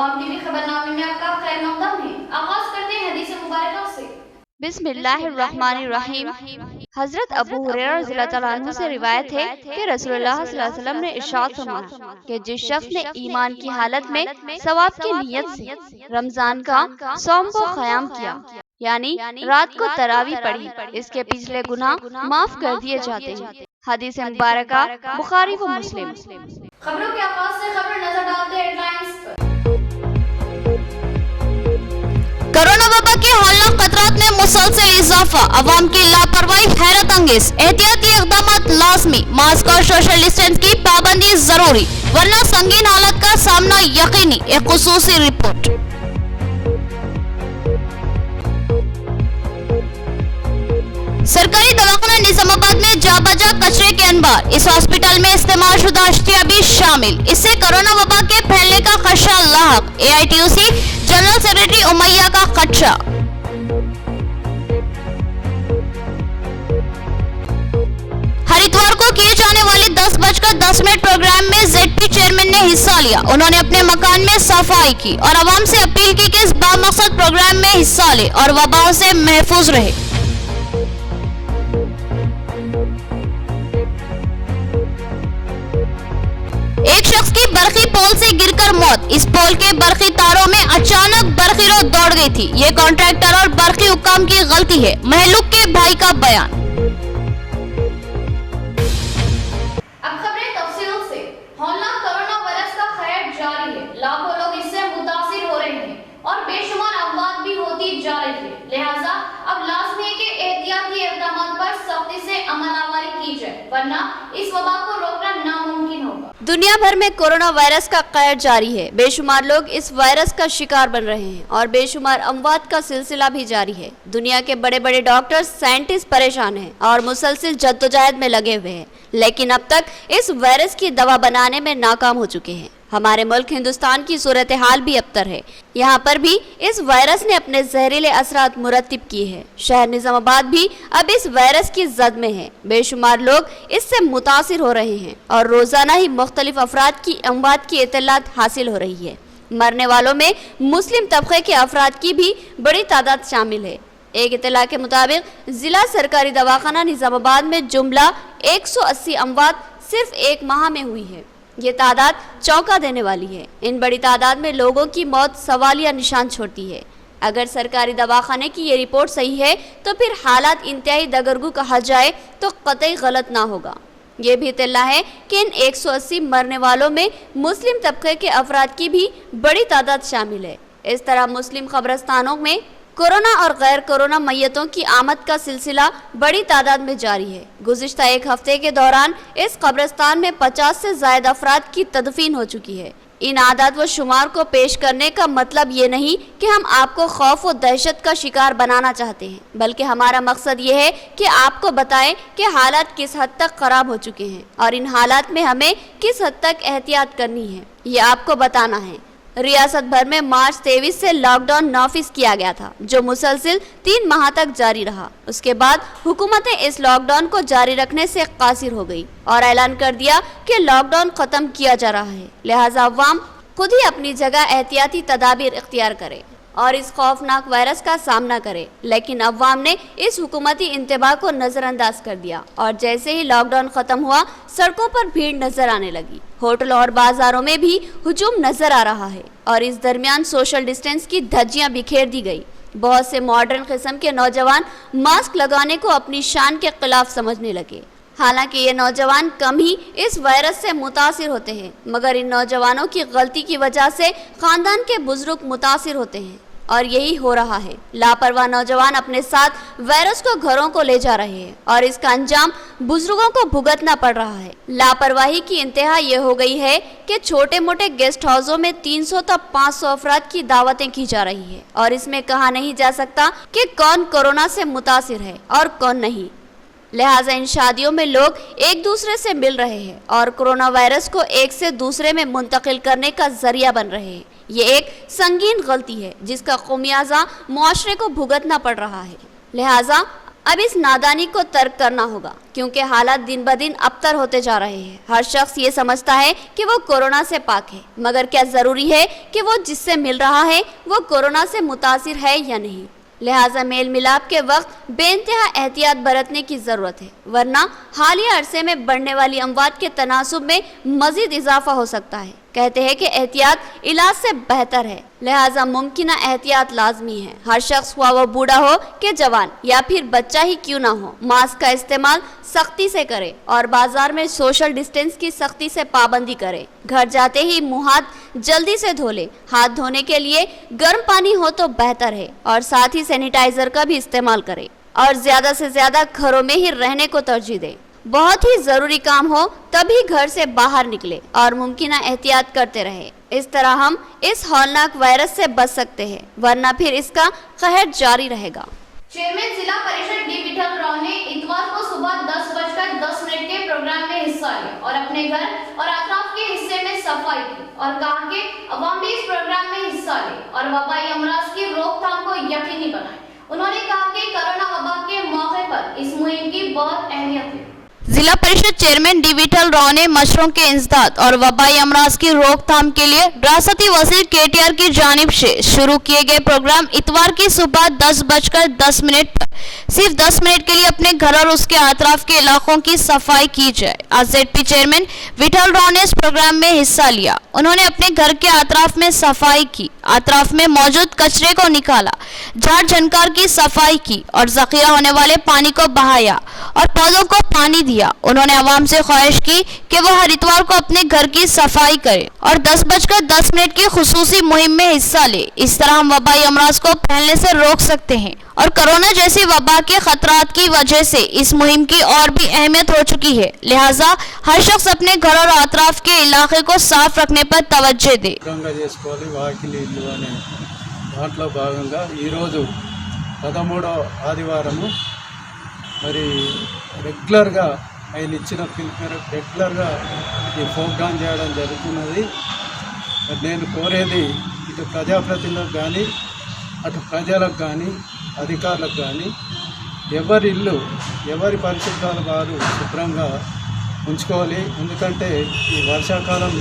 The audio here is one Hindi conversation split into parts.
अवाम टीवी खबरनामे में आपका खैर मकदम है। आगाज करते हैं हदीस मुबारक से। बिस्मिल्लाहिर्रहमानिर्रहीम। हजरत अबू हुरैरा रज़ियल्लाहु अन्हु से रिवायत है कि रसूलुल्लाह सल्लल्लाहु अलैहि वसल्लम ने इरशाद फरमाया कि जिस शख्स ने ईमान की हालत में सवाब की नीयत से रमजान का सौम को क़याम किया, यानी रात को तरावी पढ़ी, इसके पिछले गुनाह माफ कर दिए जाते हैं। हदीस मुबारका बुखारी व मुस्लिम। खबरों के आगाज से खबर नजर डालते हैं हेडलाइंस पर। कोरोना वबा के हौलनाक खतरात में मुसलसल इजाफा, अवाम की लापरवाही हैरत अंगेज, एहतियाती इक़दामात लाज़मी, मास्क और सोशल डिस्टेंस की पाबंदी जरूरी वरना संगीन हालत का सामना यकीनी, एक खुसूसी रिपोर्ट। सरकारी दवाखाना निजामाबाद में जाबजा कचरे के अनबार, इस हॉस्पिटल में इस्तेमाल शुदा अशिया भी शामिल, इससे कोरोना वबा के फैलने का खदशा लाहक। AITUC जनरल सेक्रेटरी उमैया का खदशा। हरिद्वार को किए जाने वाले 10:10 प्रोग्राम में ZP चेयरमैन ने हिस्सा लिया। उन्होंने अपने मकान में सफाई की और आवाम से अपील की कि इस बामकसद प्रोग्राम में हिस्सा ले और वबाओं से महफूज रहे। एक शख्स की बरखी पोल से गिरकर मौत, इस पोल के बरखी तारों में अचानक बरखी रो दौड़ गई थी। ये कॉन्ट्रैक्टर और बरखी हुक्काम की गलती है, महलूक के भाई का बयान। अब खबरें तफसील से। हौलनाक कोरोना वायरस का खैर जारी है, लाखों लोग इससे मुतासिर हो रहे हैं और बेशुमार अमवात भी होती जा रही है। लिहाजा अब लाजमी है कि एहतियाती इक़दामात पर सख्ती से अमलआवरी की जाए, वरना इस वबा को रोकना नामुमकिन होगा। दुनिया भर में कोरोना वायरस का कहर जारी है। बेशुमार लोग इस वायरस का शिकार बन रहे हैं और बेशुमार अमवात का सिलसिला भी जारी है। दुनिया के बड़े बड़े डॉक्टर, साइंटिस्ट परेशान हैं और मुसलसल जद्दोजहद में लगे हुए हैं, लेकिन अब तक इस वायरस की दवा बनाने में नाकाम हो चुके हैं। हमारे मुल्क हिंदुस्तान की सूरत हाल भी अबतर है। यहाँ पर भी इस वायरस ने अपने जहरीले असरात मुरतब किए हैं। शहर निजामाबाद भी अब इस वायरस की जद में है। बेशुमार लोग इससे मुतासिर हो रहे हैं और रोजाना ही मुख्तलिफ अफराद की अमवात की इत्तलात हासिल हो रही है। मरने वालों में मुस्लिम तबके के अफराद की भी बड़ी तादाद शामिल है। एक इत्तला के मुताबिक जिला सरकारी दवाखाना निजामाबाद में जुमला 180 अमवात सिर्फ एक माह में हुई है। ये तादाद चौंका देने वाली है। इन बड़ी तादाद में लोगों की मौत सवालिया निशान छोड़ती है। अगर सरकारी दवाखाने की ये रिपोर्ट सही है तो फिर हालात इंतहाई दगरगू कहा जाए तो कतई गलत ना होगा। ये भी इत्तला है कि इन 180 मरने वालों में मुस्लिम तबके के अफराद की भी बड़ी तादाद शामिल है। इस तरह मुस्लिम कब्रस्तानों में कोरोना और गैर कोरोना मैयतों की आमद का सिलसिला बड़ी तादाद में जारी है। गुज़िश्ता एक हफ्ते के दौरान इस कब्रिस्तान में 50 से ज़ायद अफराद की तदफीन हो चुकी है। इन आदाद व शुमार को पेश करने का मतलब ये नहीं कि हम आपको खौफ व दहशत का शिकार बनाना चाहते हैं, बल्कि हमारा मकसद ये है कि आपको बताएं कि हालात किस हद तक ख़राब हो चुके हैं और इन हालात में हमें किस हद तक एहतियात करनी है, ये आपको बताना है। रियासत भर में मार्च 23 से लॉकडाउन नाफिज किया गया था, जो मुसलसिल 3 माह तक जारी रहा। उसके बाद हुकूमतें इस लॉकडाउन को जारी रखने से कासिर हो गई और ऐलान कर दिया कि लॉकडाउन खत्म किया जा रहा है। लिहाजा अवाम खुद ही अपनी जगह एहतियाती तदाबीर इख्तियार करे और इस खौफनाक वायरस का सामना करे। लेकिन अवाम ने इस हुकूमती इंतबाह को नज़रअंदाज कर दिया और जैसे ही लॉकडाउन ख़त्म हुआ, सड़कों पर भीड़ नजर आने लगी। होटलों और बाजारों में भी हुजूम नजर आ रहा है और इस दरमियान सोशल डिस्टेंस की धज्जियां बिखेर दी गई। बहुत से मॉडर्न किस्म के नौजवान मास्क लगाने को अपनी शान के खिलाफ समझने लगे। हालांकि ये नौजवान कम ही इस वायरस से मुतासिर होते हैं, मगर इन नौजवानों की गलती की वजह से खानदान के बुजुर्ग मुतासिर होते हैं और यही हो रहा है। लापरवाह नौजवान अपने साथ वायरस को घरों को ले जा रहे हैं और इसका अंजाम बुजुर्गों को भुगतना पड़ रहा है। लापरवाही की इंतहा ये हो गई है कि छोटे मोटे गेस्ट हाउसों में 300 तक 500 अफराद की दावतें की जा रही है और इसमें कहा नहीं जा सकता कि कौन कोरोना से मुतासिर है और कौन नहीं। लिहाजा इन शादियों में लोग एक दूसरे से मिल रहे हैं और कोरोना वायरस को एक से दूसरे में मुंतकिल करने का जरिया बन रहे हैं। ये एक संगीन गलती है जिसका खुमियाजा मुआशरे को भुगतना पड़ रहा है। लिहाजा अब इस नादानी को तर्क करना होगा, क्योंकि हालात दिन ब दिन अबतर होते जा रहे हैं। हर शख्स ये समझता है कि वो कोरोना से पाक है, मगर क्या जरूरी है कि वो जिससे मिल रहा है वो कोरोना से मुतासिर है या नहीं। लिहाजा मेल मिलाप के वक्त बेइंतहा एहतियात बरतने की ज़रूरत है, वरना हालिया अरसे में बढ़ने वाली अमवात के तनासुब में मजीद इजाफा हो सकता है। कहते हैं कि एहतियात इलाज से बेहतर है, लिहाजा मुमकिन एहतियात लाजमी है। हर शख्स हुआ वो बूढ़ा हो कि जवान या फिर बच्चा ही क्यों ना हो, मास्क का इस्तेमाल सख्ती से करे और बाजार में सोशल डिस्टेंस की सख्ती से पाबंदी करे। घर जाते ही मुंह हाथ जल्दी से धो ले। हाथ धोने के लिए गर्म पानी हो तो बेहतर है और साथ ही सैनिटाइजर का भी इस्तेमाल करे और ज्यादा से ज्यादा घरों में ही रहने को तरजीह दे। बहुत ही जरूरी काम हो तभी घर से बाहर निकले और मुमकिन एहतियात करते रहे। इस तरह हम इस हौलनाक वायरस से बच सकते हैं, वरना फिर इसका कहर जारी रहेगा। चेयरमैन जिला परिषद डी विठल राव ने इतवार को सुबह 10:10 के प्रोग्राम में हिस्सा लिया और अपने घर और आसपास के हिस्से में सफाई की और कहा कि अवाम भी इस प्रोग्राम में हिस्सा ले और वबाई अमराज की रोकथाम को यकीनी बनाए। उन्होंने कहा कि कोरोना वबा के मौके पर इस मुहिम की बहुत अहमियत है। जिला परिषद चेयरमैन डी विठल राव ने मच्छरों के इंसदाद और वबाई अमराज की रोकथाम के लिए रियासती वज़ीर KTR की जानिब से शुरू किए गए प्रोग्राम इतवार की सुबह 10:10 पर सिर्फ 10 मिनट के लिए अपने घर और उसके आतराफ के इलाकों की सफाई की जाए। आज ZP चेयरमैन विठल राव ने इस प्रोग्राम में हिस्सा लिया। उन्होंने अपने घर के आतराफ में सफाई की, आतराफ में मौजूद कचरे को निकाला, झाड़ झनकार की सफाई की और जखीरा होने वाले पानी को बहाया और पौधों को पानी दिया। उन्होंने आवाम से ख्वाहिश की कि वो हर इतवार को अपने घर की सफाई करे और 10:10 की खुसूसी मुहिम में हिस्सा ले। इस तरह हम वबाई अमराज को फैलने से रोक सकते हैं और कोरोना जैसी वबा के खतरात की वजह से इस मुहिम की और भी अहमियत हो चुकी है। लिहाजा हर शख्स अपने घर और आतराफ के इलाके को साफ रखने पर तवज्जो दे। దాంట్లో భాగంగా ఈరోజు 13వ ఆదివారము మరి రెగ్యులర్గా ఆయన ఇచ్చిన పిలుపు మేరకు రెగ్యులర్గా ఈ ప్రోగ్రాం చేయడం జరుగుతున్నది. నేను కోరేది ఇటు ప్రజాప్రతినిధులకు కానీ అటు ప్రజలకు కానీ అధికారులకు కానీ ఎవరి ఇల్లు ఎవరి పరిశుభ్రాలు వారు శుభ్రంగా ఉంచుకోవాలి. ఎందుకంటే ఈ వర్షాకాలం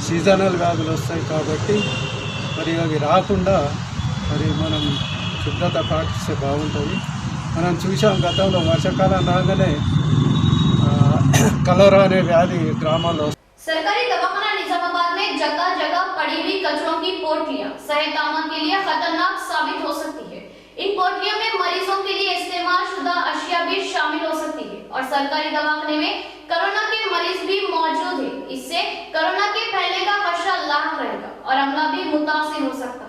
సీజనల్ వ్యాధులు వస్తాయి కాబట్టి మరి అవి రాకుండా మరి మనం శుభ్రత పాటిస్తే బాగుంటుంది. మనం చూసాం గతంలో వర్షాకాలం రాగానే కలరా అనే వ్యాధి గ్రామాల్లో. सरकारी दवाखाना निजामाबाद में जगह जगह पड़ी हुई कचरों की पोटलियां सेहत आमा के लिए खतरनाक साबित हो सकती है। इन पोटलियों में मरीजों के लिए इस्तेमाल शुदा अशिया भी शामिल हो सकती है और सरकारी दवाखाने में कोरोना के मरीज भी मौजूद है। इससे कोरोना के फैलने का खतरा लाख रहेगा और अमला भी मुतासिर हो सकता है।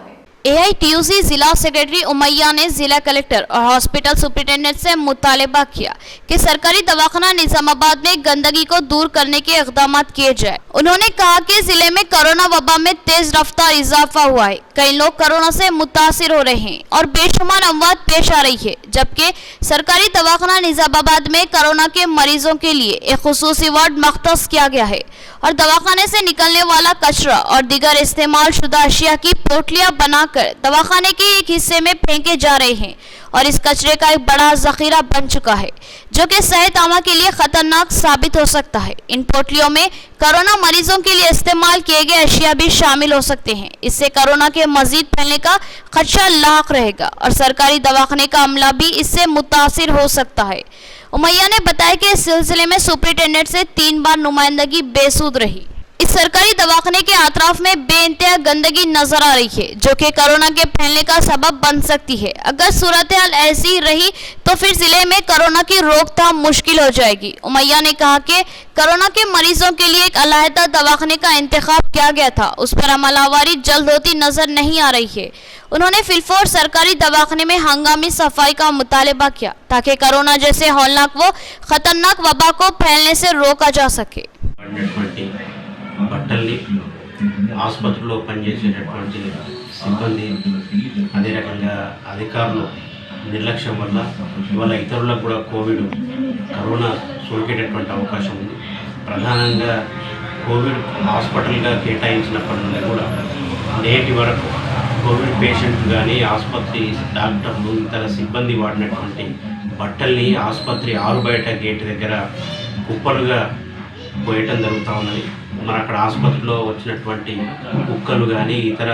AITUC जिला सेक्रेटरी उमैया ने जिला कलेक्टर और हॉस्पिटल सुपरिटेंडेंट से मुतालबा किया कि सरकारी दवाखाना निजामाबाद में गंदगी को दूर करने के इक़दाम किए जाए। उन्होंने कहा कि जिले में कोरोना वबा में तेज रफ्तार इजाफा हुआ है। कई लोग कोरोना से मुतासिर हो रहे हैं और बेशुमार अमवात पेश आ रही है, जबकि सरकारी दवाखाना निजामाबाद में कोरोना के मरीजों के लिए एक खुसूसी वार्ड मख्तस किया गया है और दवाखाने से निकलने वाला कचरा और दीगर इस्तेमाल शुदा अशिया की पोटलियां बनाकर दवाखाने के एक हिस्से में फेंके जा रहे हैं और इस कचरे का एक बड़ा जखीरा बन चुका है, जो कि सेहत आमा के लिए खतरनाक साबित हो सकता है। इन पोटलियों में कोरोना मरीजों के लिए इस्तेमाल किए गए अशिया भी शामिल हो सकते हैं। इससे कोरोना के मजीद फैलने का खदशा लाक रहेगा और सरकारी दवाखाने का अमला भी इससे मुतासिर हो सकता है। उमैया ने बताया कि इस सिलसिले में सुपरिटेंडेंट से 3 बार नुमाइंदगी बेसूद रही। इस सरकारी दवाखाने के आतराफ में बेइंतहा गंदगी नजर आ रही है, जो कि कोरोना के फैलने का सबब बन सकती है। अगर सूरत हाल ऐसी रही तो फिर जिले में कोरोना की रोकथाम मुश्किल हो जाएगी। उमैया ने कहा कि कोरोना के मरीजों के लिए एक अलहदा दवाखाने का इंतखाब किया गया था, उस पर अमलावरी जल्द होती नजर नहीं आ रही है। उन्होंने फिलफौर सरकारी दवाखाने में हंगामी सफाई का मुतालबा किया ताकि कोरोना जैसे हौलनाक व खतरनाक वबा को फैलने से रोका जा सके। బట్టల్ని ఆసుపత్రిలో పనిచేసేటటువంటి సిబ్బంది అదే రకంగా అధికారులు నిర్లక్ష్యం వల్ల ఇవాళ ఇతరులకు కూడా కరోనా సోకేటటువంటి అవకాశం ఉంది. ప్రధానంగా కోవిడ్ హాస్పిటల్గా కేటాయించినప్పటి నుండి కూడా నేటి వరకు కోవిడ్ పేషెంట్ కానీ ఆసుపత్రి డాక్టర్లు ఇతర సిబ్బంది వాడినటువంటి బట్టల్ని ఆసుపత్రి ఆరు బయట గేట్ దగ్గర కుప్పలుగా పోయటం జరుగుతూ ఉన్నది. మరి అక్కడ ఆసుపత్రిలో వచ్చినటువంటి కుక్కలు కానీ ఇతర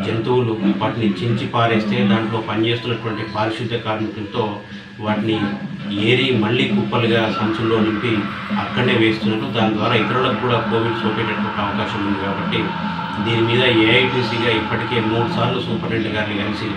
జంతువులు వాటిని చించి పారేస్తే దాంట్లో పనిచేస్తున్నటువంటి పారిశుద్ధ్య కార్మికులతో వాటిని ఏరి మళ్ళీ కుప్పలుగా సంచుల్లో నింపి అక్కడనే వేస్తున్నారు. దాని ద్వారా ఇతరులకు కూడా కోవిడ్ సోకేటటువంటి అవకాశం ఉంది. కాబట్టి దీని మీద ఏఐటీసీగా ఇప్పటికే 3 సార్లు సూపరింటెండెంట్ గారిని కలిసి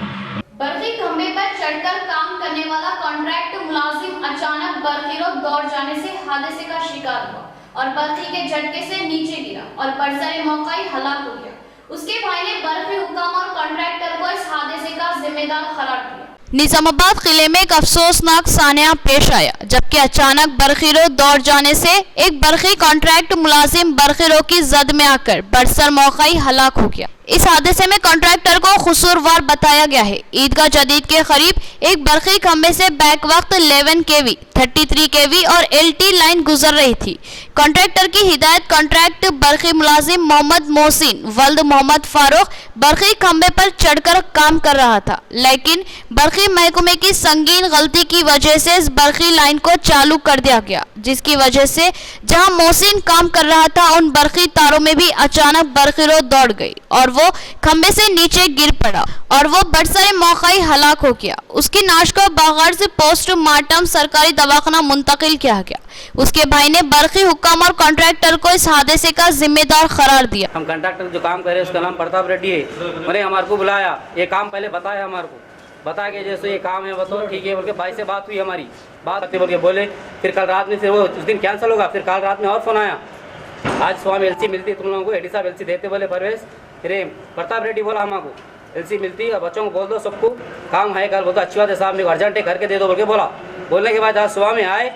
बर्फी खंबे पर चढ़कर काम करने वाला कॉन्ट्रैक्ट मुलाजिम अचानक बर्फी रोड दौड़ जाने से हादसे का शिकार हुआ और बर्फी के झटके से नीचे गिरा और बरसरे मौका ही हलाक हो गया। उसके भाई ने बर्फी हुक्काम और कॉन्ट्रैक्टर को इस हादसे का जिम्मेदार करार दिया। निजामाबाद किले में एक अफसोसनाक सान्या पेश आया, जबकि अचानक बरखीरो दौड़ जाने से एक बरखी कॉन्ट्रैक्ट मुलाजिम बरखीरो की जद में आकर बरसर मौका ही हलाक हो गया। इस हादसे में कॉन्ट्रैक्टर को कसूरवार बताया गया है। ईदगाह जदीद के करीब एक बरखी खंबे से बैक वक्त 11 kV, 33 kV और LT लाइन गुजर रही थी। कॉन्ट्रैक्टर की हिदायत कॉन्ट्रैक्ट बरखी मुलाजिम मोहम्मद मोहसिन वल्द मोहम्मद फारूक बरखी खंबे पर चढ़कर काम कर रहा था, लेकिन बरखी महकमे की संगीन गलती की वजह से इस बरखी लाइन को चालू कर दिया गया, जिसकी वजह से जहां मोहसिन काम कर रहा था उन बरखी तारों में भी अचानक बरखी रोड दौड़ गई और वो खंबे से नीचे गिर पड़ा और वो बरसरे मौका ही हलाक हो गया। उसकी नाश को बागड़ से पोस्टमार्टम सरकारी दवाखाना मुंतकिल किया गया। उसके भाई ने बरखी हुक्काम और कॉन्ट्रैक्टर को इस हादसे का जिम्मेदार करार दिया। हम कॉन्ट्रैक्टर जो काम कर रहे हैं उसका नाम प्रताप रेड्डी है। मैंने हमारे को बुलाया, ये काम पहले बताया हमारे को, बता के जैसे ये काम है बताओ ठीक है बोल के भाई से बात हुई हमारी, बात करते बोल के बोले। फिर कल रात में से वो उस दिन कैंसिल होगा, फिर कल रात में और फोन आया, आज सुबह में एलसी मिलती तुम लोगों को, एडी साहब एलसी देते बोले परवेश। फिर प्रताप रेड्डी बोला हमको एलसी मिलती और बच्चों को बोल दो सबको काम है कल, बोलते अच्छी बात है साहब मेरे को अर्जेंट है करके दे दो बोल के बोला। बोलने के बाद आज सुबह में आए,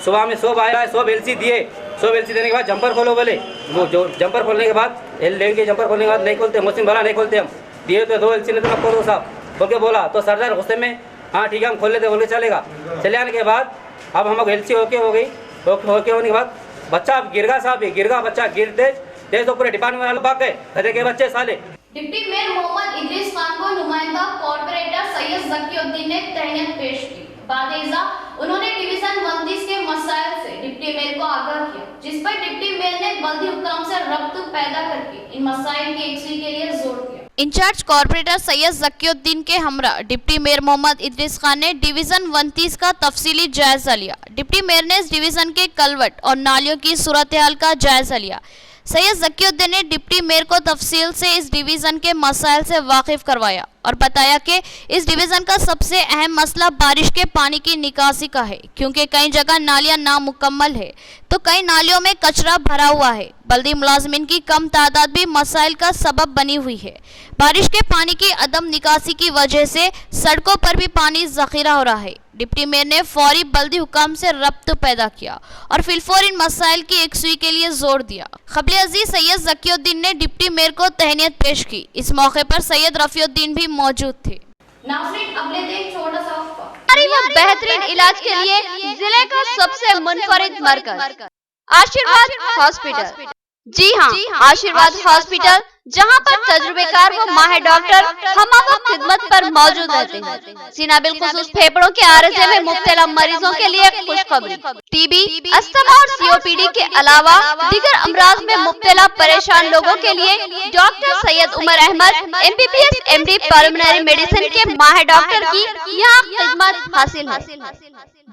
सुबह में सब आए, सब एलसी दिए, सब एलसी देने के बाद जंपर खोलो बोले। वो जो जंपर खोलने के बाद लेंगे, जंपर खोलने के बाद नहीं खोलते, मोहसिन बोला नहीं खोलते हम, दिए तो 2 एलसी नहीं तो खोल दो साहब बोल के बोला। तो सरदार गुस्से में हाँ ठीक है हम खोल लेते बोल के चलेगा। चले आने के बाद अब हम एलसी होके हो गई, होके होने के बाद बच्चा अब गिरगा साहब, गिरगा बच्चा गिरते तेज तो पूरे डिपार्टमेंट वाले भाग गए, गधे के बच्चे साले। डिप्टी मेयर मोहम्मद इदरीस खान को नुमाइंदा कॉर्पोरेटर सैयद जकीउद्दीन ने तहनीत पेश की। बादइज़ा उन्होंने डिवीजन 29 के मसाइल से डिप्टी मेयर को आगाह किया, जिस पर डिप्टी मेयर ने बल्दी हुक्काम से रब्त पैदा करके इन मसाइल की यकसी के लिए जोर दिया। इंचार्ज कॉर्पोरेटर सैयद जकीउद्दीन के हमरा डिप्टी मेयर मोहम्मद इदरीस खान ने डिवीजन 29 का तफसीली जायजा लिया। डिप्टी मेयर ने इस डिवीजन के कलवट और नालियों की सूरत हाल का जायजा लिया। सैयद जकीउद्दीन ने डिप्टी मेयर को तफसील से इस डिवीजन के मसाइल से वाकिफ करवाया और बताया कि इस डिवीजन का सबसे अहम मसला बारिश के पानी की निकासी का है, क्योंकि कई जगह नालियां नामुकम्मल है तो कई नालियों में कचरा भरा हुआ है। बल्दी मुलाजमिन की कम तादाद भी मसाइल का सबब बनी हुई है। बारिश के पानी की अदम निकासी की वजह से सड़कों पर भी पानी जखीरा हो रहा है। डिप्टी मेयर ने फौरी बल्दी हुकाम से रब्त पैदा किया और फिलफौर इन मसाइल की यकसुई के लिए जोर दिया। खबले अजीज सैयद जकीउद्दीन ने डिप्टी मेयर को तहनीत पेश की। इस मौके पर सैयद रफीउद्दीन भी मौजूद थे। नाज़रीन अब लेते हैं छोटा सा वक्फा। बेहतरीन इलाज के लिए जिले का सबसे मुनफरिद मरकज आशीर्वाद हॉस्पिटल। जी हाँ, आशीर्वाद हॉस्पिटल जहां पर तजुर्बेकार व माहिर डॉक्टर हमावक्त खिदमत पर मौजूद रहते हैं। सीना बिलखुसूस फेफड़ों के आरज़े में मुब्तला मरीजों के लिए खुशखबरी, टीबी, अस्थमा और सीओपीडी के अलावा दीगर अमराज में मुब्तला परेशान लोगों के लिए doctor Syed Umar Ahmed MBBS MD pulmonary medicine के माहिर डॉक्टर की यहाँ खिदमत हासिल है।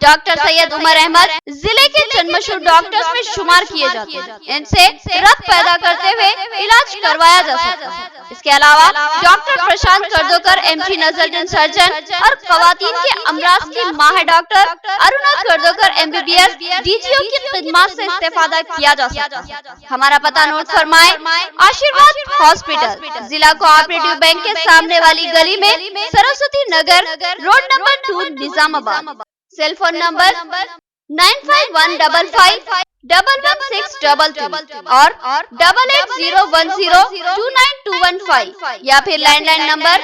डॉक्टर सैयद उमर अहमद जिले के चंद-मशहूर डॉक्टर्स में शुमार किए जाते हैं। इनसे रक्त पैदा करते हुए इलाज करवाया जा सकता है। इसके अलावा डॉक्टर प्रशांत कर्दोकर MG नजरजन सर्जन और खवातीन के अमराज की माहिर डॉक्टर अरुणा कर्दोकर MBBS DGO की खिदमत से इस्तेफादा किया जा सकता है। हमारा पता नोट फरमाए, आशीर्वाद हॉस्पिटल, जिला कोऑपरेटिव बैंक के सामने वाली गली में, Saraswati Nagar road number 2, Nizamabad. Cell phone number 9515511622 और 8801029215 या फिर लैंडलाइन नंबर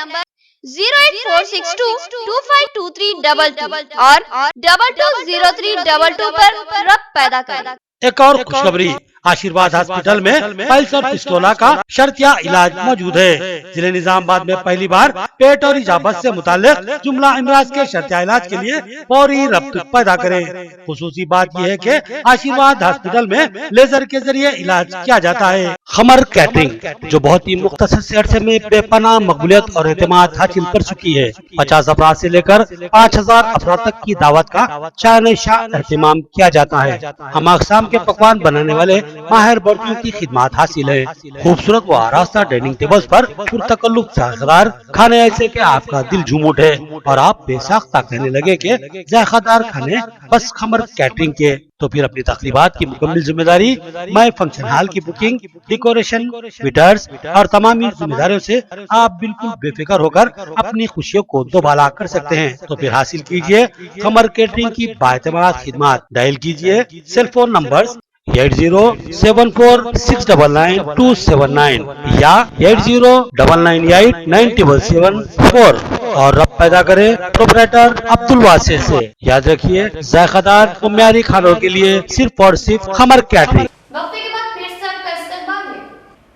08462252322 और 220322 पर रब्त पैदा करें। एक और खुशखबरी आशीर्वाद हॉस्पिटल में पल्स और पिस्टोला का शर्तिया इलाज मौजूद है। जिले निजामाबाद में पहली बार पेट और इजाबत से मुताल्लिक जुमला इमराज के शर्तिया इलाज के लिए फौरी रब्त पैदा करें। खुसूसी बात यह है कि आशीर्वाद हॉस्पिटल में लेजर के जरिए इलाज किया जाता है। खमर कैटरिंग जो बहुत ही मुख्तसर से अरसे में बेपनाह मकबूलियत और एतमाद हासिल कर चुकी है। 50 अफराद से लेकर 5000 अफराद तक की दावत का शान शाह एहतमाम किया जाता है। हम अक़साम के पकवान बनाने वाले माहिर बर्तियों की खिदमत हासिल है। खूबसूरत व आरास्ता डाइनिंग टेबल्स पर पुरतकल्लुफ़ जायकेदार खाने ऐसे के आपका दिल झूम उठे और आप बेसाख्ता कहने लगे कि जायकेदार खाने बस खमर कैटरिंग के। तो फिर अपनी तकरीबात की मुकम्मल जिम्मेदारी मैं फंक्शन हॉल की बुकिंग, डेकोरेशन, वेटर्स और तमाम जिम्मेदारियों से आप बिल्कुल बेफिक्र होकर अपनी खुशियों को दोबाला कर सकते हैं। तो फिर हासिल कीजिए खमर कैटरिंग की बाएतमाद खिदमत। डायल कीजिए सेल फोन नंबर 8074699279 या 8099897774 और रब पैदा करे प्रोपराइटर अब्दुल वासिर से। याद रखिए जायकेदार और म्यारी खानों के लिए सिर्फ और सिर्फ खमर कैटरिंग। वक्फे के बाद फिर से आपका इस्तकबाल है।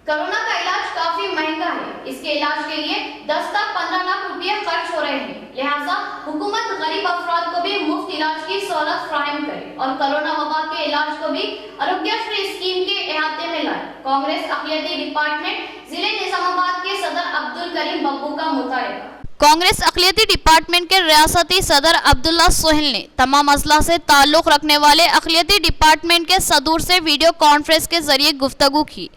कोरोना का इलाज काफी महंगा है। इसके इलाज के लिए 10 से 15 लाख रुपए खर्च हो रहे हैं। लिहाजा हुकूमत गरीब अफराद को भी मुफ्त इलाज की सहूलत फराहम करे और कोरोना वबा के इलाज को भी आरोग्यश्री स्कीम के अहाते में लाए। कांग्रेस अक़लियती डिपार्टमेंट जिले निजामाबाद के सदर अब्दुल करीम बब्बू का मुतालिबा। कांग्रेस अक़लियती डिपार्टमेंट के रियासती सदर अब्दुल्ला सोहेल ने तमाम अजला से ताल्लुक़ रखने वाले अक़लियती डिपार्टमेंट के सदूर से वीडियो कॉन्फ्रेंस के जरिए गुफ्तगू की।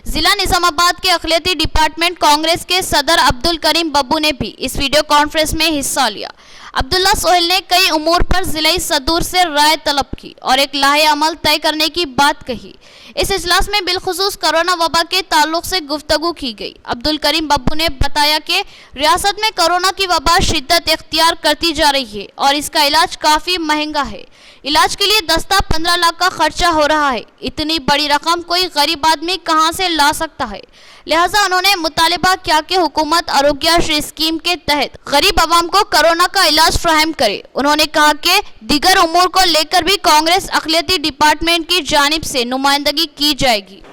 जिला निजामाबाद के अक़लियती डिपार्टमेंट कांग्रेस के सदर अब्दुल करीम बब्बू ने भी इस वीडियो कॉन्फ्रेंस में हिस्सा लिया। अब्दुल्ला सोहेल ने कई उमूर पर जिले सदूर से राय तलब की और एक लाहे अमल तय करने की बात कही। इस इजलास में बिलखुसूस कोरोना वबा के ताल्लुक से गुफ्तगू की गई। अब्दुल करीम बब्बू ने बताया कि रियासत में कोरोना की वबा शिद्दत इख्तियार करती जा रही है और इसका इलाज काफ़ी महंगा है। इलाज के लिए 10 से 15 लाख का खर्चा हो रहा है। इतनी बड़ी रकम कोई गरीब आदमी कहां से ला सकता है। लिहाजा उन्होंने मुतालिबा किया कि हुकूमत आरोग्यश्री स्कीम के तहत गरीब आवाम को कोरोना का इलाज फराहम करे। उन्होंने कहा कि दीगर उमूर को लेकर भी कांग्रेस अक़लियती डिपार्टमेंट की जानिब से नुमाइंदगी की जाएगी।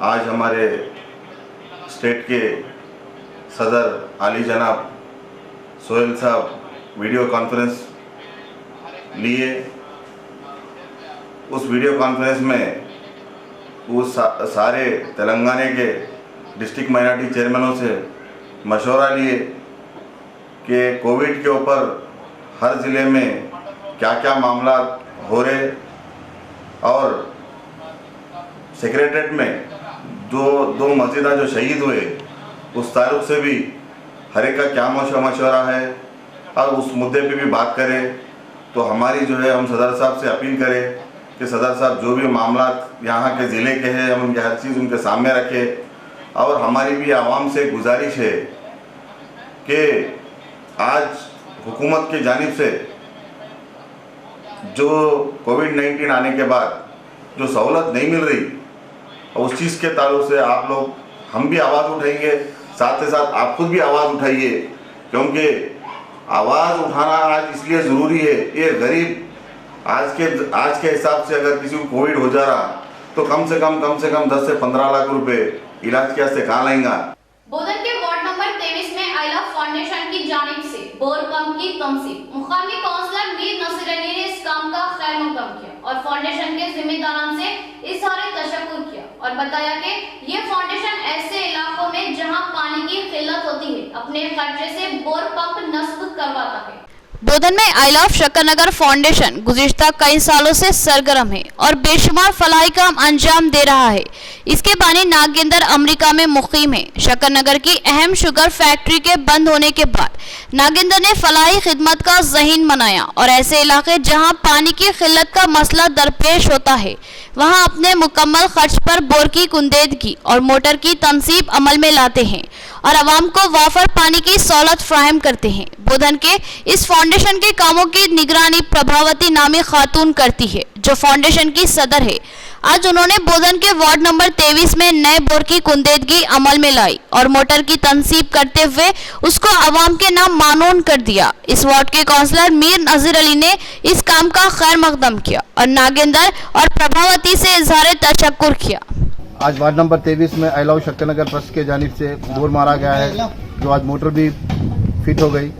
आज हमारे स्टेट के सदर आली जनाब सोहेल साहब वीडियो कॉन्फ्रेंस लिए। उस वीडियो कॉन्फ्रेंस में वो सारे तेलंगाना के डिस्ट्रिक्ट माइनॉरिटी चेयरमैनों से मशवरा लिए कि कोविड के ऊपर हर ज़िले में क्या क्या मामला हो रहे और सेक्रेटरीट में जो 2 मस्जिदा जो शहीद हुए उस ताल्लुक़ से भी हर एक का क्या मशवरा है और उस मुद्दे पे भी बात करें। तो हमारी जो है हम सदर साहब से अपील करें कि सदर साहब जो भी मामला यहाँ के ज़िले के हैं हम उनके हर चीज़ उनके सामने रखें। और हमारी भी आवाम से गुजारिश है कि आज हुकूमत की जानिब से जो कोविड-19 आने के बाद जो सहूलत नहीं मिल रही और उस चीज़ के ताल्लुक से आप लोग हम भी आवाज़ उठाएंगे, साथ ही साथ आप खुद भी आवाज़ उठाइए क्योंकि आवाज़ उठाना आज इसलिए ज़रूरी है। ये गरीब आज के हिसाब से अगर किसी को कोविड हो जा रहा तो कम से कम 10 से 15 लाख रुपए इलाज के वास्ते कहाँ लाएंगा। बोधन के वार्ड नंबर 23 में आई लव फाउंडेशन की जानिब से बोर पंप की तमसील। मुकामी काउंसलर मीर नसीर अली ने इस काम का खैर मकदम किया और फाउंडेशन के जिम्मेदारान से इज़हार तशक्कुर किया और बताया कि ये फाउंडेशन ऐसे इलाकों में जहां पानी की किल्लत होती है अपने खर्चे से बोर पंप नस्ब करवाता है। बोधन में आई लव शकरनगर फाउंडेशन गुज़िश्ता कई सालों से सरगर्म है और बेशुमार फलाही काम अंजाम दे रहा है। इसके बानी नागेंद्र अमेरिका में मुकीम है। शकरनगर की अहम शुगर फैक्ट्री के बंद होने के बाद नागेंद्र ने फलाही खिदमत का ज़हीन मनाया और ऐसे इलाके जहां पानी की किल्लत का मसला दरपेश होता है वहां अपने मुकम्मल खर्च पर बोर की कुंदेदगी और मोटर की तनसीब अमल में लाते हैं और आवाम को वाफर पानी की सहूलत फराहम करते हैं। बोधन के इस फाउंडेशन के कामों की निगरानी प्रभावती नामी खातून करती है जो फाउंडेशन की सदर है। आज उन्होंने बोधन के वार्ड नंबर 23 में नए बोर की कुंदेदगी अमल में लाई और मोटर की तनसीब करते हुए उसको आवाम के नाम मानून कर दिया। इस वार्ड के काउंसलर मीर नजीर अली ने इस काम का खैर मकदम किया और नागेंद्र और प्रभावती से इजहार तशक्कुर किया। आज वार्ड नंबर 23 में आई लव शक्करनगर ट्रस्ट के जानिब से बोर मारा गया है, जो आज मोटर भी फिट हो गई।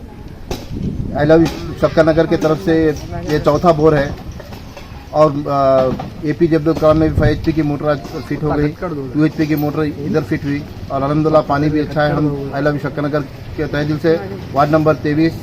आई लव शक्करनगर की तरफ से ये चौथा बोर है और APJ अब्दुल कलाम में भी 5 HP की मोटर आज फिट हो गई, 2 HP की मोटर इधर फिट हुई और अलहमदुलिल्लाह पानी भी अच्छा है। हम आई लव शक्करनगर के तहे दिल से वार्ड नंबर 23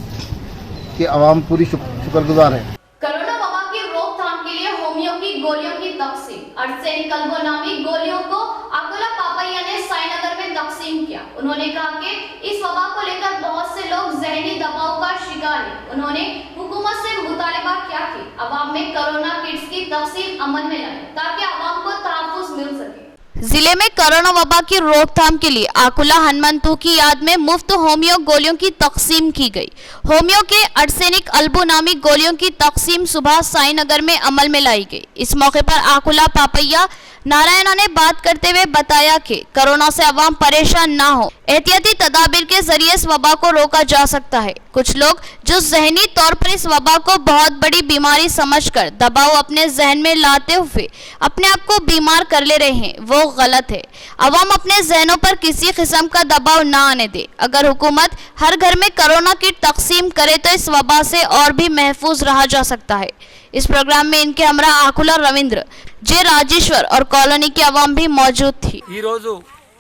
के आवाम पूरी शुक्रगुजार है। कोरोना वबा की रोकथाम के लिए होमियो की गोलियों की तकसीम। अर्सेनिक अल्बो नामी गोलियों को अकोला पापैया ने साईनगर में तकसीम किया। उन्होंने कहा कि इस वबा को लेकर बहुत से लोग जहनी दबाव का शिकार हैं। उन्होंने हुकूमत से मुतालिबा किया कि अवाम में कोरोना किट्स की तकसीम अमल में लाए ताकि अवाम को तहफ़्फ़ुज़ मिल सके। जिले में कोरोना वबा की रोकथाम के लिए आकुला हनुमंतु की याद में मुफ्त होमियो गोलियों की तकसीम की गई। होमियो के अर्सेनिक अल्बो नामी गोलियों की तकसीम सुबह साईनगर में अमल में लाई गई। इस मौके पर आकुला पापैया नारायणा ने बात करते हुए बताया कि कोरोना से अवाम परेशान ना हो, एहतियाती तदाबीर के जरिए इस वबा को रोका जा सकता है। कुछ लोग जो जहनी तौर पर इस वबा को बहुत बड़ी बीमारी समझकर दबाव अपने जहन में लाते हुए अपने आप को बीमार कर ले रहे हैं, वो गलत है। अवाम अपने जहनों पर किसी किस्म का दबाव ना आने दे। अगर हुकूमत हर घर में कोरोना किट तकसीम करे तो इस वबा से और भी महफूज रहा जा सकता है। इस प्रोग्राम में इनके हमरा आकुला रविंद्र, जे राजेश्वर और कॉलोनी की अवाम भी मौजूद थी।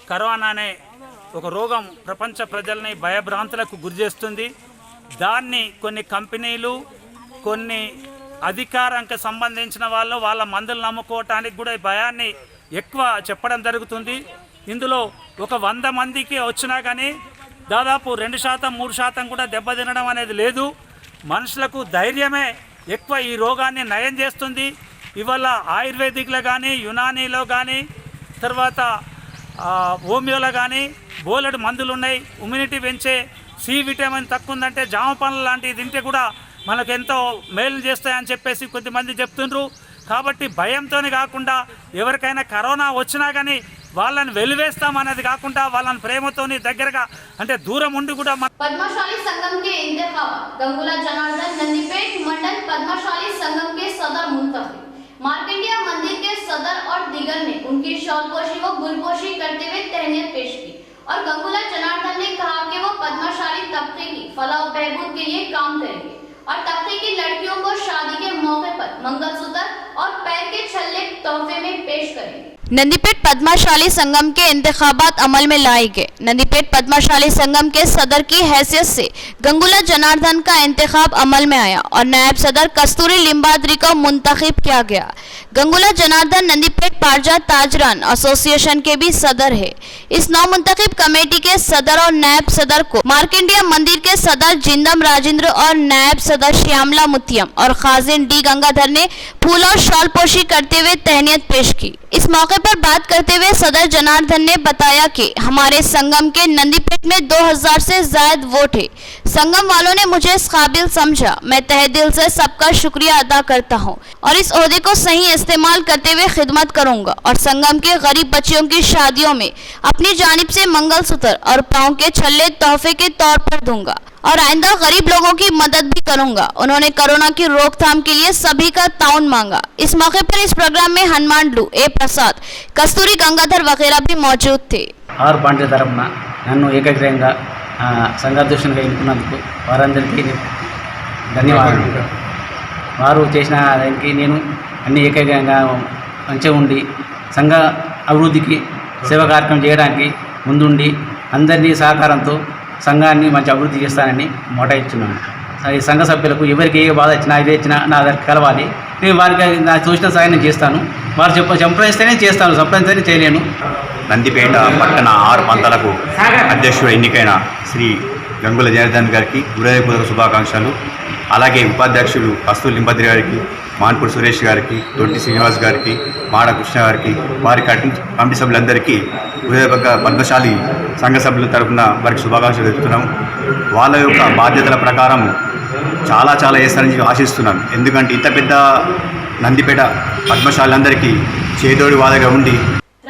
కరోనా అనే ఒక రోగం ప్రపంచ ప్రజల్ని భయభ్రాంతులకు గురిచేస్తుంది। దాన్ని కొన్ని కంపెనీలు, కొన్ని అధికారానికి సంబంధించిన వాళ్ళు వాళ్ళ మందులు నమ్ముకోవటానికి కూడా ఈ భయాన్ని ఎక్కువ చెప్పడం జరుగుతుంది। ఇందులో ఒక 100 మందికి వచ్చినా కానీ దాదాపు 2% 3% కూడా దెబ్బతినడం అనేది లేదు। మనుషులకు ధైర్యమే ఎక్కువ ఈ రోగాన్ని నయం చేస్తుంది। ఇవాళ ఆయుర్వేదిక్లో కానీ, యునానీలో కానీ, తర్వాత హోమియోలో కానీ బోలెడు మందులు ఉన్నాయి। ఇమ్యూనిటీ పెంచే సి విటమిన్ తక్కువ ఉందంటే జామ పండ్లు లాంటివి తింటే కూడా మనకు ఎంతో మేలు చేస్తాయని చెప్పేసి కొద్దిమంది చెప్తుండ్రు। కాబట్టి భయంతోనే కాకుండా ఎవరికైనా కరోనా వచ్చినా కానీ వాళ్ళని వెలివేస్తామనేది కాకుండా వాళ్ళని ప్రేమతోని దగ్గరగా అంటే దూరం ఉండి కూడా पद्मशाली संगम के इंतखाब। गंगुला जनार्दन नंदीपेट मंडल पद्मशाली संगम के सदर मुंतखब। मार्कंडिया मंदिर के सदर और दिगर ने उनकी शॉलपोशी व गुलपोशी करते हुए तहनीत पेश की और गंगुला जनार्दन ने कहा कि वो पद्मशाली तबके की फलाह व बहबूद के लिए काम करेंगे और तबके की लड़कियों को शादी के मौके पर मंगलसूत्र और पैर के छल्ले तोहफे में पेश करेंगे। नंदीपेट पद्मशाली संगम के इंतखाबात अमल में लाए गए। नंदीपेट पद्मशाली संगम के सदर की हैसियत से गंगुला जनार्दन का इंतखाब अमल में आया और नायब सदर कस्तूरी लिम्बाद्री को मुंतखब किया गया। गंगुला जनार्दन नंदीपेट पारजा ताजरान एसोसिएशन के भी सदर है। इस नौ मुंतखब कमेटी के सदर और नायब सदर को मार्कंडिया मंदिर के सदर जिंदम राजेंद्र और नायब सदर श्यामला मुतियम और खाजिन डी गंगाधर ने फूल और शॉलपोशी करते हुए तहनीत पेश की। इस मौके पर बात करते हुए सदर जनार्दन ने बताया कि हमारे संगम के नंदीपेट में 2000 से ज्यादा वोट है। संगम वालों ने मुझे इस काबिल समझा। मैं तहे दिल से सबका शुक्रिया अदा करता हूं और इस ओहदे को सही इस्तेमाल करते हुए खिदमत करूंगा और संगम के गरीब बच्चियों की शादियों में अपनी जानिब से मंगलसूत्र और पाँव के छल्ले तोहफे के तौर पर दूंगा और आइंदा गरीब लोगों की मदद भी करूंगा। उन्होंने कोरोना की रोकथाम के लिए सभी का ताउन मांगा। इस मौके पर इस प्रोग्राम में हनुमान लू, ए प्रसाद, कस्तूरी गंगाधर वगैरह भी मौजूद थे। ఆరు పార్టీల తరఫున నన్ను ఏకగ్రీవంగా సంఘాధ్యక్షునిగా ఎన్నుకున్నందుకు వారందరికీ ధన్యవాదాలు। వారు చేసిన దానికి నేను అన్ని ఏకగ్రీవంగా మంచిగా ఉండి సంఘ అభివృద్ధికి సేవ కార్యక్రమం చేయడానికి ముందుండి అందరినీ సహకారంతో సంఘాన్ని మంచి అభివృద్ధి చేస్తానని మాట ఇచ్చున్నాను। ఈ సంఘ సభ్యులకు ఎవరికి ఏ బాధ వచ్చినా ఇది వచ్చినా నా దగ్గర కలవాలి, నేను వారికి నా తోచిన సహాయం నేను చేస్తాను। వారు సంప్రదిస్తేనే చేస్తాను, సంప్రదిస్తేనే చేయలేను। నందిపేట పట్టణ 6 ప్రాంతాలకు అధ్యక్షుడు ఎన్నికైన శ్రీ గంగుల జనార్దన్ గారికి హృదయపూర్వక శుభాకాంక్షలు। అలాగే ఉపాధ్యక్షులు కస్తూరి లింబాద్రి గారికి, మాన్పూర్ సురేష్ గారికి, తొట్టి శ్రీనివాస్ గారికి, మాడ కృష్ణ గారికి, వారి కమిటీ సభ్యులందరికీ హృదయపూర్వక పద్మశాలి సంఘ సభ్యుల తరఫున వారికి శుభాకాంక్షలు తెలుపుతున్నాము। వాళ్ళ యొక్క బాధ్యతల ప్రకారం చాలా చేస్తారని ఆశిస్తున్నాను। ఎందుకంటే ఇంత పెద్ద నందిపేట పద్మశాలందరికీ చేదోడు వాదగా ఉండి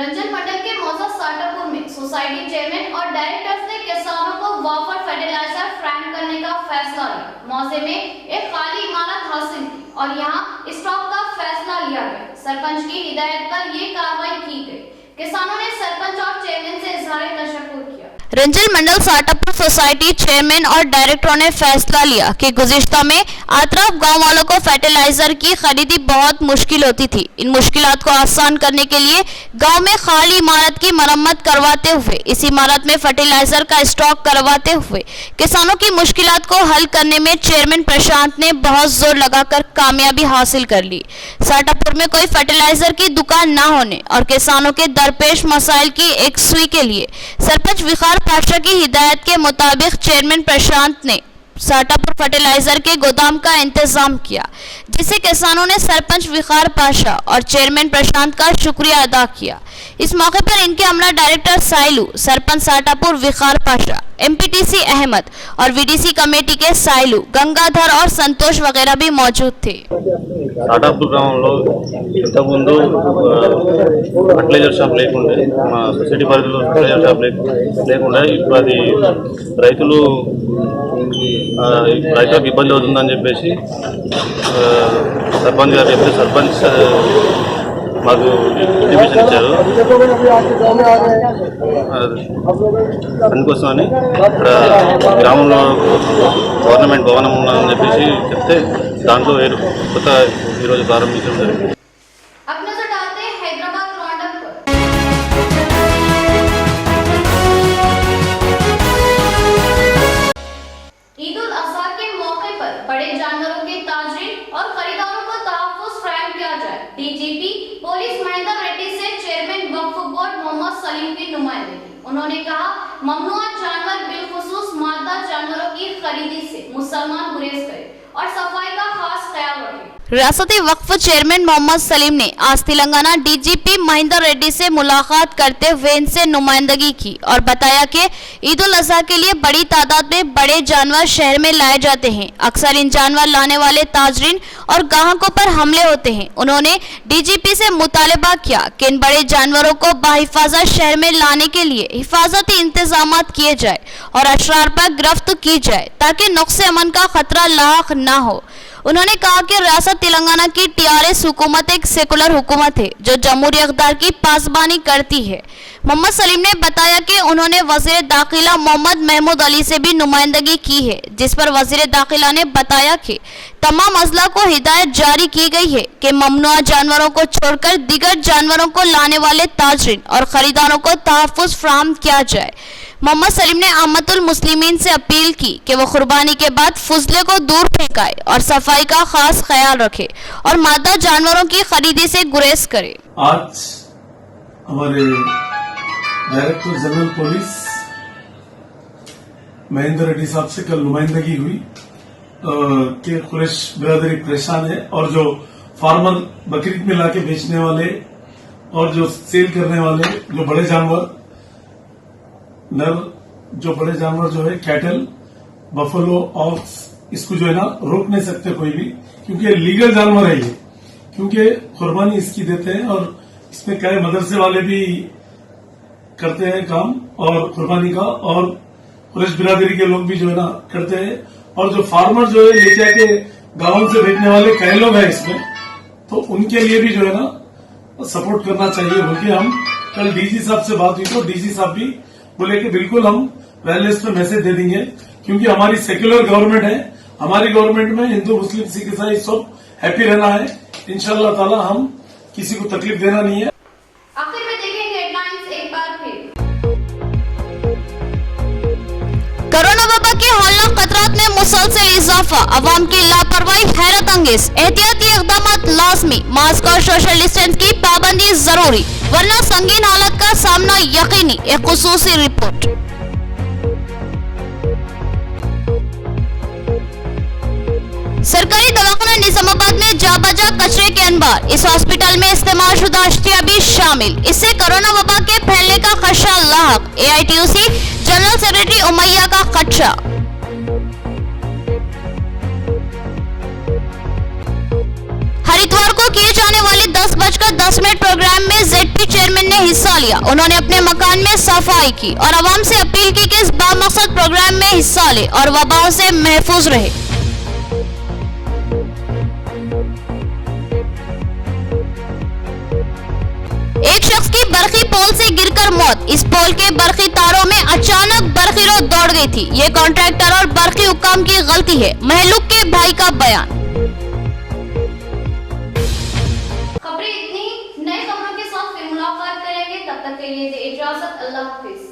रंजन मंडल के मौजा साटापुर में सोसाइटी चेयरमैन और डायरेक्टर्स ने किसानों को वाफर फर्टिलाइजर फ्रैंक करने का फैसला लिया। मौजे में एक खाली इमारत हासिल की और यहाँ स्टॉक का फैसला लिया गया। सरपंच की हिदायत पर ये कार्रवाई की गई। किसानों ने सरपंच और चेयरमैन से इजहार तशक्कुर किया। रंजन मंडल साटापुर सोसाइटी चेयरमैन और डायरेक्टरों ने फैसला लिया कि गुज़िश्ता में अतराफ गांव वालों को फर्टिलाइजर की खरीदी बहुत मुश्किल होती थी। इन मुश्किलात को आसान करने के लिए गांव में खाली इमारत की मरम्मत करवाते हुए इस इमारत में फर्टिलाइजर का स्टॉक करवाते हुए किसानों की मुश्किलात को हल करने में चेयरमैन प्रशांत ने बहुत जोर लगाकर कामयाबी हासिल कर ली। साटापुर में कोई फर्टिलाइजर की दुकान न होने और किसानों के दरपेश मसाइल की एक सुई के लिए सरपंच विखार पाशा की हिदायत के मुताबिक चेयरमैन प्रशांत ने साटापुर फर्टिलाइजर के गोदाम का इंतजाम किया, जिसे किसानों ने सरपंच विखार पाशा और चेयरमैन प्रशांत का शुक्रिया अदा किया। इस मौके पर इनके अमला डायरेक्टर साइलू, सरपंच साटापुर विखार पाशा, एमपीटीसी अहमद और वीडीसी कमेटी के साइलू, गंगाधर और संतोष वगैरह भी मौजूद थे। సాటాపూర్ గ్రామంలో ఇంతకుముందు ఫర్టిలైజర్ షాప్ లేకుండే, మా సొసైటీ పరిధిలో ఫర్టిలైజర్ షాప్ లేకుండా ఇప్పుడు అది రైతులకు ఇబ్బంది అవుతుందని చెప్పేసి సర్పంచ్ గారు చెప్తే సర్పంచ్ మాకు ఇంటిమేషన్ ఇచ్చారు. అందుకోసమని ఇక్కడ గ్రామంలో గవర్నమెంట్ భవనం ఉందని చెప్పేసి చెప్తే దాంట్లో కొత్త ఈరోజు ప్రారంభించడం జరిగింది. अब नजर डालते हैं हैदराबाद राउंडअप पर। ईद उल अजहा के मौके पर बड़े जानवरों के ताजरीन और खरीदारों को तहफ्फुज़ फराहम किया जाए। डीजीपी पुलिस महेंद्र रेड्डी से चेयरमैन वक्फ बोर्ड मोहम्मद सलीम की नुमाइंदगी। उन्होंने कहा, ममनुआ जानवर बिलखुसूस मादा जानवरों की खरीदी से मुसलमान गुरेज करें और सफाई का खास ख्याल रखें। रियासती वक्फ चेयरमैन मोहम्मद सलीम ने आज तेलंगाना डीजीपी महेंद्र रेड्डी से मुलाकात करते हुए इनसे नुमाइंदगी की और बताया कि ईद उल अजहा के लिए बड़ी तादाद में बड़े जानवर शहर में लाए जाते हैं। अक्सर इन जानवर लाने वाले ताजरीन और ग्राहकों पर हमले होते हैं। उन्होंने डीजीपी से मुतालबा किया कि इन बड़े जानवरों को बाहिफाजत शहर में लाने के लिए हिफाजती इंतजाम किए जाए और अशरार पर गिरफ्त की जाए ताकि नुक्से अमन का खतरा लाक न हो। उन्होंने कहा कि रियासत तेलंगाना की टीआरएस हुकूमत एक सेकुलर हुकूमत है जो जमहूरी इक़्तिदार की पासबानी करती है। मोहम्मद सलीम ने बताया कि उन्होंने वज़ीर दाखिला मोहम्मद महमूद अली से भी नुमाइंदगी की है, जिस पर वज़ीर दाखिला ने बताया कि तमाम अजला को हिदायत जारी की गई है कि ममनुआ जानवरों को छोड़कर दीगर जानवरों को लाने वाले ताजरीन और खरीदारों को तहफ्फुज़ फराहम किया जाए। मोहम्मद सलीम ने आमतुल मुस्लिमीन से अपील की कि वो कुर्बानी के बाद फुजले को दूर फेंकाए और सफाई का खास ख्याल रखे और मादा जानवरों की खरीदी से गुरेज करे। आज हमारे director general police Mahendra Reddy साहब से कल नुमाइंदगी हुई कि कुरैश बिरादरी परेशान है और जो फार्मर बकरीद में लाके बेचने वाले और जो सेल करने वाले जो बड़े जानवर जो बड़े जानवर जो है कैटल, बफलो, ऑक्स, इसको जो है ना रोक नहीं सकते कोई भी, क्योंकि ये लीगल जानवर है ये, क्योंकि कुर्बानी इसकी देते हैं और इसमें क्या है मदरसे वाले भी करते हैं काम और कुर्बानी का, और कुरैश बिरादरी के लोग भी जो है ना करते हैं, और जो फार्मर जो है लेके आके गाँव से बेचने वाले कई लोग हैं इसमें, तो उनके लिए भी जो है ना सपोर्ट करना चाहिए बोल के हम कल डीजी साहब से बात हुई तो डीजी साहब भी बोले कि बिल्कुल हम वायरलेस पे मैसेज दे देंगे, क्योंकि हमारी सेक्युलर गवर्नमेंट है, हमारी गवर्नमेंट में हिंदू मुस्लिम सिख ईसाई सब हैप्पी रहना है। इंशाल्लाह ताला हम किसी को तकलीफ देना नहीं है। आखिर में देखेंगे हेडलाइंस एक बार फिर। कोरोना वबा के हौलनाक खतरात में मुसलसल इजाफा, अवाम की लापरवाही हैरत अंगेज, एहतियाती इक़दामात लाज़मी, मास्क और सोशल डिस्टेंस की पाबंदी जरूरी वरना संगीन हालत का सामना यकीनी। एक खुसूसी रिपोर्ट। सरकारी दवाखाना निजामाबाद में जाबजा कचरे के अनबार, इस हॉस्पिटल में इस्तेमाल शुदा अशिया भी शामिल, इससे कोरोना वबा के फैलने का खदशा लाहक। एआईटीयूसी जनरल सेक्रेटरी उमैया का खदशा। हरिद्वार को किए जाने वाले 10:10 प्रोग्राम में ZP चेयरमैन ने हिस्सा लिया। उन्होंने अपने मकान में सफाई की और आवाम से अपील की कि इस बामकसद प्रोग्राम में हिस्सा ले और वबाओं से महफूज रहे। एक शख्स की बरखी पोल से गिरकर मौत। इस पोल के बरखी तारों में अचानक बरखी रो दौड़ गई थी। ये कॉन्ट्रैक्टर और बरखी हुक्काम की गलती है, महलूक के भाई का बयान। खबरें इतनी, नए खबरों के साथ फिर मुलाकात करेंगे, तब तक के लिए दे इजाजत, अल्लाह हाफिज।